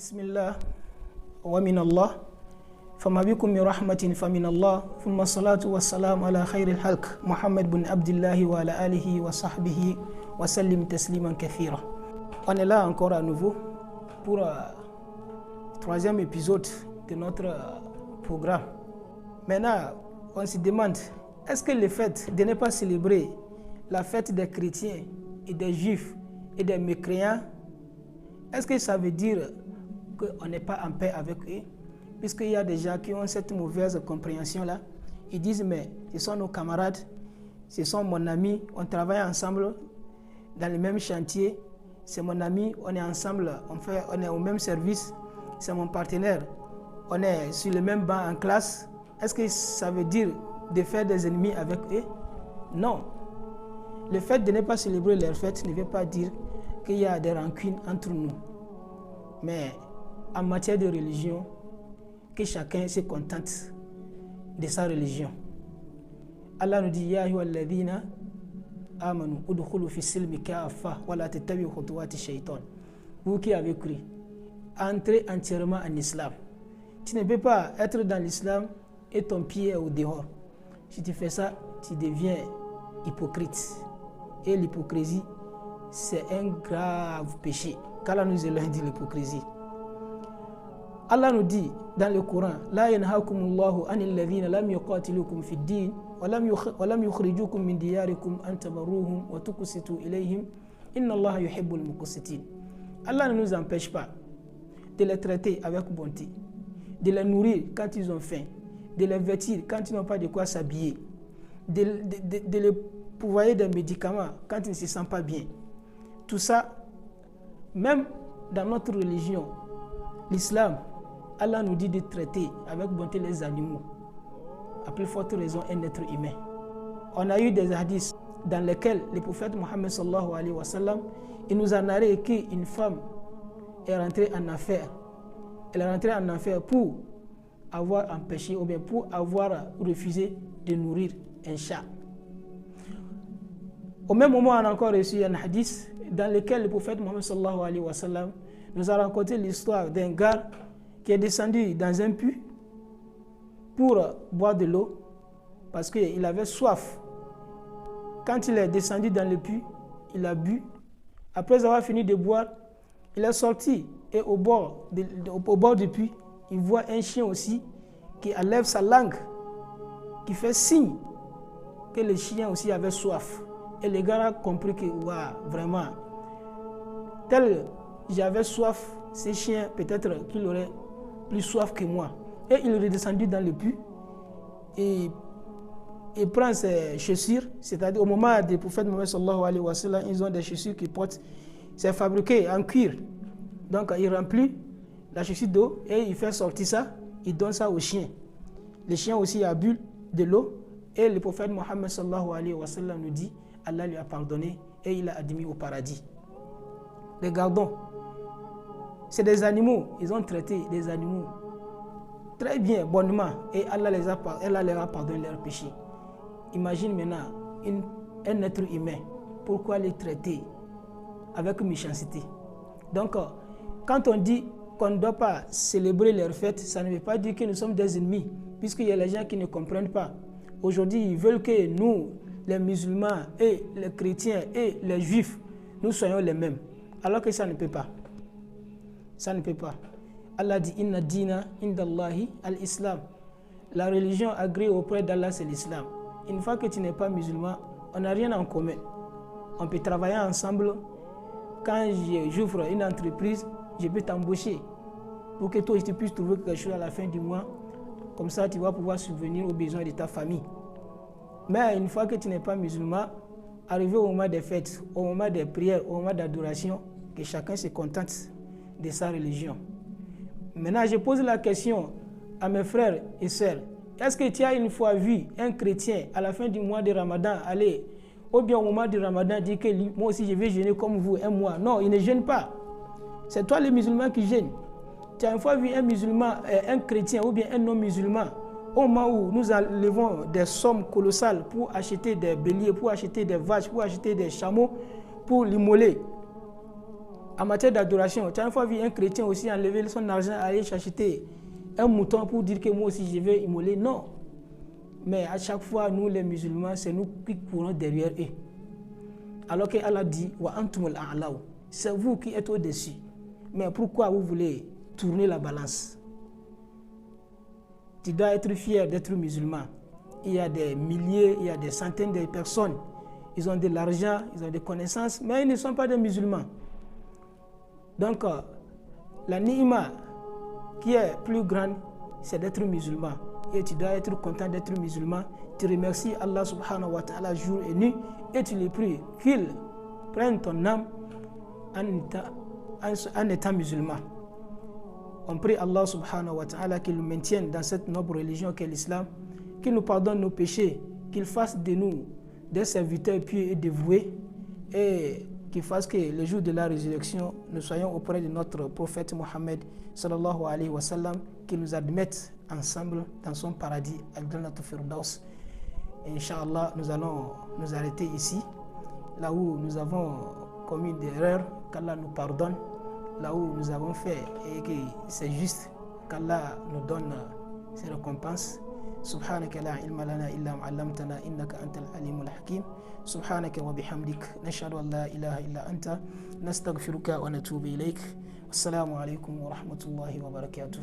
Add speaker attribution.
Speaker 1: بسم الله ومن الله فما بكم من رحمة فمن الله ثم الصلاة والسلام على خير الخلق محمد بن عبد الله وعلى آله وصحبه وسلم تسليما كثيرا. On est là encore à nouveau pour le troisième épisode de notre programme. Maintenant, on se demande, est-ce que le fait de ne pas célébrer la fête des chrétiens et des juifs et des mécréants, est-ce que ça veut dire qu'on n'est pas en paix avec eux? Puisqu'il y a des gens qui ont cette mauvaise compréhension-là. Ils disent, mais ce sont nos camarades, ce sont mon ami, on travaille ensemble dans le même chantier, c'est mon ami, on est ensemble, on est au même service, c'est mon partenaire, on est sur le même banc en classe. Est-ce que ça veut dire de faire des ennemis avec eux? Non. Le fait de ne pas célébrer leur fête ne veut pas dire qu'il y a des rancunes entre nous. Mais en matière de religion, que chacun se contente de sa religion. Allah nous dit, Ya ayyuhalladhina amanu udkhulu fi silmi kaffa wa la tattabi'u khutuwati shaytan. Vous qui avez cru, entrez entièrement en islam. Tu ne peux pas être dans l'islam et ton pied est au dehors. Si tu fais ça, tu deviens hypocrite. Et l'hypocrisie, c'est un grave péché. Qu'Allah nous éloigne de l'hypocrisie. Allah nous dit dans le Coran, La yanhakumullahu anil ladhina lam yuqatilukum fid din wa lam yukhrijukum min diyarikum an tabarruhum wa tuqsitu ilayhim inna Allaha yuhibbul muqsitin. Allah ne nous empêche pas de les traiter avec bonté, de les nourrir quand ils ont faim, de les vêtir quand ils n'ont pas de quoi s'habiller, de les pourvoyer des médicaments quand ils ne se sentent pas bien. Tout ça, même dans notre religion, l'islam, Allah nous dit de traiter avec bonté les animaux. À plus forte raison, un être humain. On a eu des hadiths dans lesquels le prophète Mohammed sallallahu alayhi wa sallam, il nous a narré qu'une femme est rentrée en affaire. Elle est rentrée en affaire pour avoir empêché ou bien pour avoir refusé de nourrir un chat. Au même moment, on a encore reçu un hadith dans lequel le prophète Mohammed sallallahu alayhi wa sallam nous a raconté l'histoire d'un gars qui est descendu dans un puits pour boire de l'eau parce qu'il avait soif. Quand il est descendu dans le puits, il a bu. Après avoir fini de boire, il est sorti et au bord du puits, il voit un chien aussi qui enlève sa langue, qui fait signe que le chien aussi avait soif. Et le gars a compris que vraiment, tel j'avais soif, ce chien, peut-être qu'il aurait plus soif que moi. Et il est redescendu dans le puits et il prend ses chaussures, c'est-à-dire au moment du prophète Mohammed sallallahu alayhi wa sallam, ils ont des chaussures qui portent, c'est fabriqué en cuir. Donc il remplit la chaussure d'eau et il fait sortir ça, il donne ça au chien. Le chien aussi a bu de l'eau et le prophète Mohammed sallallahu alayhi wa sallam nous dit, Allah lui a pardonné et il l'a admis au paradis. Regardons. C'est des animaux, ils ont traité des animaux très bien, bonnement, et Allah leur a pardonné leurs péchés. Imagine maintenant un être humain, pourquoi les traiter avec méchanceté? Donc, quand on dit qu'on ne doit pas célébrer leurs fêtes, ça ne veut pas dire que nous sommes des ennemis, puisqu'il y a les gens qui ne comprennent pas. Aujourd'hui, ils veulent que nous, les musulmans et les chrétiens et les juifs, nous soyons les mêmes, alors que ça ne peut pas. Ça ne peut pas. Allah dit Inna dina indallahi al-Islam. La religion agréée auprès d'Allah, c'est l'islam. Une fois que tu n'es pas musulman, on n'a rien en commun. On peut travailler ensemble. Quand j'ouvre une entreprise, je peux t'embaucher pour que toi tu puisses trouver quelque chose à la fin du mois. Comme ça, tu vas pouvoir subvenir aux besoins de ta famille. Mais une fois que tu n'es pas musulman, arrivé au moment des fêtes, au moment des prières, au moment d'adoration, que chacun se contente de sa religion. Maintenant, je pose la question à mes frères et sœurs. Est-ce que tu as une fois vu un chrétien à la fin du mois de Ramadan aller, ou bien au moment du Ramadan, dire que moi aussi je vais jeûner comme vous un mois? Non, il ne jeûne pas. C'est toi les musulmans qui jeûnent. Tu as une fois vu un musulman, un chrétien ou bien un non-musulman, au moment où nous enlevons des sommes colossales pour acheter des béliers, pour acheter des vaches, pour acheter des chameaux, pour l'immoler En matière d'adoration, tu as une fois vu un chrétien aussi enlever son argent, aller acheter un mouton pour dire que moi aussi je vais immoler? Non. Mais à chaque fois, nous les musulmans, c'est nous qui courons derrière eux. Alors qu'Allah dit, wa antumul a'law, c'est vous qui êtes au-dessus. Mais pourquoi vous voulez tourner la balance? Tu dois être fier d'être musulman. Il y a des milliers, il y a des centaines de personnes. Ils ont de l'argent, ils ont des connaissances, mais ils ne sont pas des musulmans. Donc, la ni'ma qui est plus grande, c'est d'être musulman. Et tu dois être content d'être musulman. Tu remercies Allah subhanahu wa ta'ala jour et nuit et tu lui pries qu'il prenne ton âme en étant musulman. On prie Allah subhanahu wa ta'ala qu'il nous maintienne dans cette noble religion qu'est l'islam, qu'il nous pardonne nos péchés, qu'il fasse de nous des serviteurs pieux et dévoués et qu'il fasse que le jour de la résurrection, nous soyons auprès de notre prophète Mohammed sallallahu alayhi wa sallam, qu'il nous admette ensemble dans son paradis, Al-Jannat Firdaus. Inch'Allah, nous allons nous arrêter ici, là où nous avons commis des erreurs, qu'Allah nous pardonne, là où nous avons fait et que c'est juste, qu'Allah nous donne ses récompenses. سبحانك لا علم لنا إلا ما علمتنا إنك أنت العليم الحكيم سبحانك وبحمدك نشهد أن لا إله إلا أنت نستغفرك ونتوب إليك والسلام عليكم ورحمة الله وبركاته.